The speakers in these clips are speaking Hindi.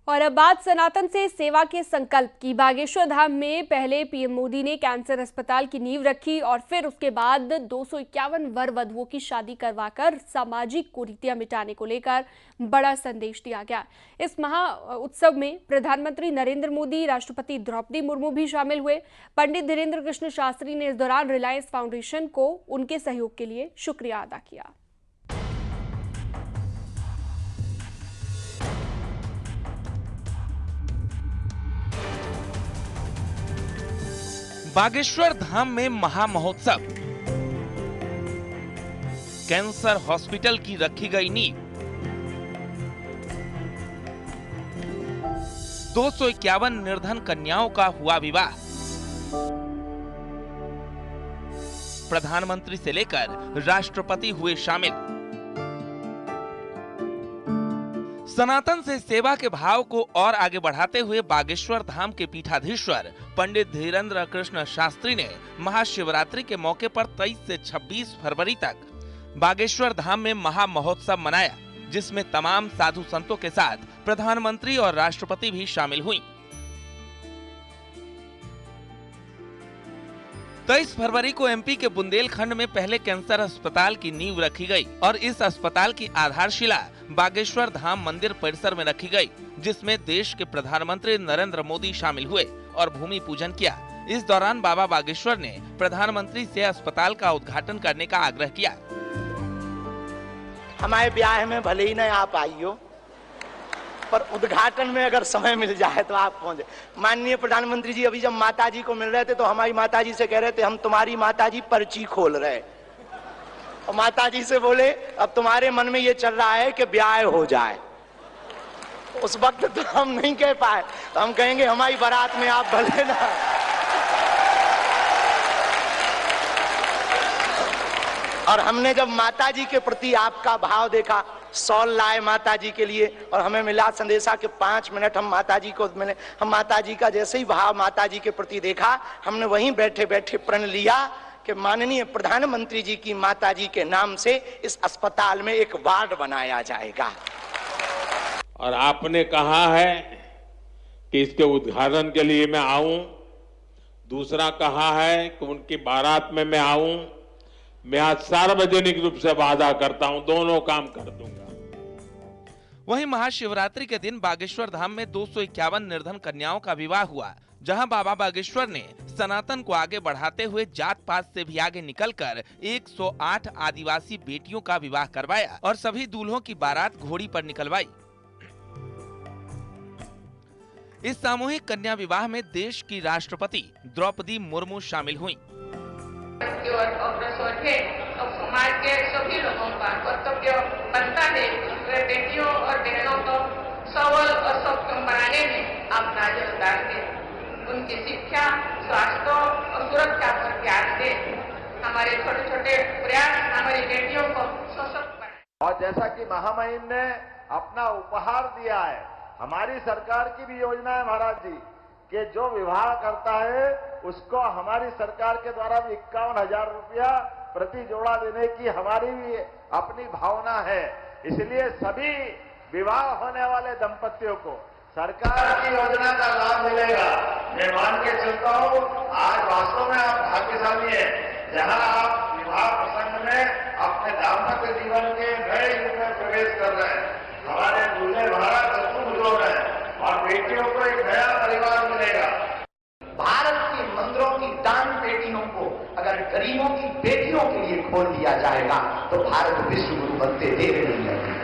और अब बात सनातन से सेवा के संकल्प की। बागेश्वर धाम में पहले पीएम मोदी ने कैंसर अस्पताल की नींव रखी और फिर उसके बाद 251 वर वधुओं की शादी करवाकर सामाजिक कुरीतियां मिटाने को लेकर बड़ा संदेश दिया गया। इस महा उत्सव में प्रधानमंत्री नरेंद्र मोदी, राष्ट्रपति द्रौपदी मुर्मू भी शामिल हुए। पंडित धीरेन्द्र कृष्ण शास्त्री ने इस दौरान रिलायंस फाउंडेशन को उनके सहयोग के लिए शुक्रिया अदा किया। बागेश्वर धाम में महामहोत्सव, कैंसर हॉस्पिटल की रखी गई नींव, 251 निर्धन कन्याओं का हुआ विवाह, प्रधानमंत्री से लेकर राष्ट्रपति हुए शामिल। सनातन से सेवा के भाव को और आगे बढ़ाते हुए बागेश्वर धाम के पीठाधीश्वर पंडित धीरेन्द्र कृष्ण शास्त्री ने महाशिवरात्रि के मौके पर 23 से 26 फरवरी तक बागेश्वर धाम में महा महोत्सव मनाया, जिसमें तमाम साधु संतों के साथ प्रधानमंत्री और राष्ट्रपति भी शामिल हुई। 23 फरवरी को एमपी के बुंदेलखंड में पहले कैंसर अस्पताल की नींव रखी गई और इस अस्पताल की आधारशिला बागेश्वर धाम मंदिर परिसर में रखी गई, जिसमें देश के प्रधानमंत्री नरेंद्र मोदी शामिल हुए और भूमि पूजन किया। इस दौरान बाबा बागेश्वर ने प्रधानमंत्री से अस्पताल का उद्घाटन करने का आग्रह किया। हमारे ब्याह में भले ही न आप आई हो, पर उद्घाटन में अगर समय मिल जाए तो आप पहुंचे। माननीय प्रधानमंत्री जी अभी जब माताजी को मिल रहे थे तो हमारी माताजी से कह रहे थे, हम तुम्हारी माताजी पर्ची खोल रहे, और माताजी से बोले अब तुम्हारे मन में ये चल रहा है कि ब्याह हो जाए। उस वक्त तो हम नहीं कह पाए, तो हम कहेंगे हमारी बारात में आप भले ना। और हमने जब माताजी के प्रति आपका भाव देखा, सॉल लाए माताजी के लिए और हमें मिला संदेशा के 5 मिनट हम माताजी को मिले। हम माताजी का जैसे ही भाव माताजी के प्रति देखा, हमने वहीं बैठे बैठे प्रण लिया कि माननीय प्रधानमंत्री जी की माताजी के नाम से इस अस्पताल में एक वार्ड बनाया जाएगा। और आपने कहा है कि इसके उद्घाटन के लिए मैं आऊं, दूसरा कहा है कि उनकी बारात में मैं आऊं। मैं आज सार्वजनिक रूप से वादा करता हूं, दोनों काम कर दूंगा। वहीं महाशिवरात्रि के दिन बागेश्वर धाम में 251 निर्धन कन्याओं का विवाह हुआ, जहां बाबा बागेश्वर ने सनातन को आगे बढ़ाते हुए जात पात से भी आगे निकलकर 108 आदिवासी बेटियों का विवाह करवाया और सभी दूल्हों की बारात घोड़ी पर निकलवाई। इस सामूहिक कन्या विवाह में देश की राष्ट्रपति द्रौपदी मुर्मू शामिल हुईं। तो समाज के सभी लोगों का कर्तव्य बनता है बेटियों और बहनों को सबल और सक्षम बनाने में अपना योगदान दें, उनकी शिक्षा, स्वास्थ्य और सुरक्षा पर ध्यान दें। हमारे छोटे छोटे प्रयास हमारी बेटियों को सशक्त बनाए। और जैसा कि महामहिम ने अपना उपहार दिया है, हमारी सरकार की भी योजना है महाराज जी कि जो विवाह करता है उसको हमारी सरकार के द्वारा भी 51,000 रुपया प्रति जोड़ा देने की हमारी भी अपनी भावना है। इसलिए सभी विवाह होने वाले दंपतियों को सरकार की योजना का लाभ मिलेगा। मैं मान के चलता हूँ, आज वास्तव में आप भाग्यशाली हैं, जहाँ आप विवाह प्रसंग में अपने दाम्पत्य जीवन के नए युग में प्रवेश कर रहे हैं। हमारे दूल्हे महाराज चतुर्भुज हो रहे हैं और बेटियों को एक नया परिवार मिलेगा। भारत के मंदिरों की दान पेटियों को अगर गरीबों की बेटियों के लिए खोल दिया जाएगा तो भारत विश्व गुरु बनते देर नहीं लगेगा।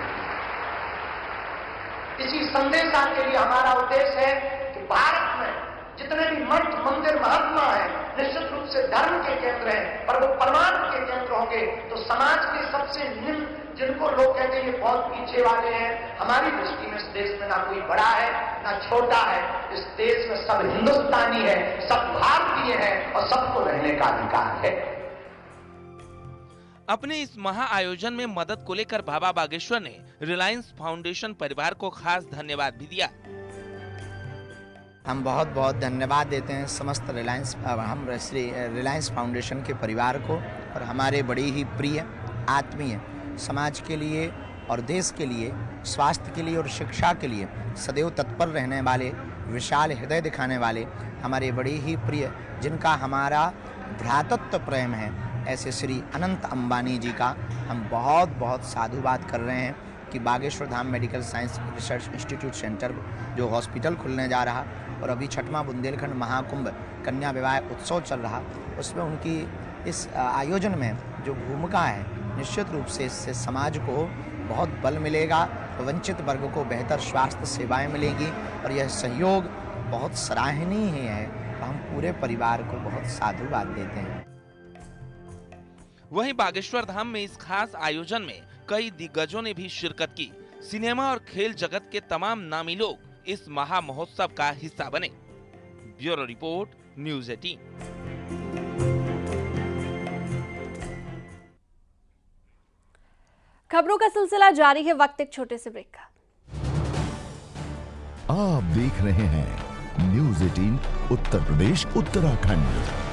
इसी संदेशा के लिए हमारा उद्देश्य है कि भारत में जितने भी मठ, मंदिर, महात्मा हैं, निश्चित रूप से धर्म के केंद्र हैं, पर वो परमार्थ के केंद्र होंगे तो समाज के सबसे निम्न, जिनको लोग कहते हैं ये बहुत पीछे वाले हैं, हमारी दृष्टि में इस देश में ना कोई बड़ा है ना छोटा है। इस देश में सब हिंदुस्तानी है, सब भारतीय है और सबको रहने का अधिकार है। अपने इस महा आयोजन में मदद को लेकर बाबा बागेश्वर ने रिलायंस फाउंडेशन परिवार को खास धन्यवाद भी दिया। हम बहुत बहुत धन्यवाद देते हैं समस्त रिलायंस फाउंडेशन के परिवार को और हमारे बड़ी ही प्रिय आत्मीय समाज के लिए और देश के लिए, स्वास्थ्य के लिए और शिक्षा के लिए सदैव तत्पर रहने वाले, विशाल हृदय दिखाने वाले, हमारे बड़े ही प्रिय, जिनका हमारा भ्रातृत्व प्रेम है, ऐसे श्री अनंत अंबानी जी का हम बहुत बहुत साधुवाद कर रहे हैं कि Bageshwar Dham medical science research institute centre जो हॉस्पिटल खुलने जा रहा और अभी 6वां बुंदेलखंड महाकुंभ कन्या विवाह उत्सव चल रहा, उसमें उनकी इस आयोजन में जो भूमिका है, निश्चित रूप से इससे समाज को बहुत बल मिलेगा, वंचित वर्ग को बेहतर स्वास्थ्य सेवाएं मिलेंगी और यह सहयोग बहुत सराहनीय है। हम पूरे परिवार को बहुत साधुवाद देते हैं। वहीं बागेश्वर धाम में इस खास आयोजन में कई दिग्गजों ने भी शिरकत की। सिनेमा और खेल जगत के तमाम नामी लोग इस महा महोत्सव का हिस्सा बने। Bureau report, news 18। खबरों का सिलसिला जारी है, वक्त एक छोटे से ब्रेक का। आप देख रहे हैं न्यूज़ 18 उत्तर प्रदेश उत्तराखंड।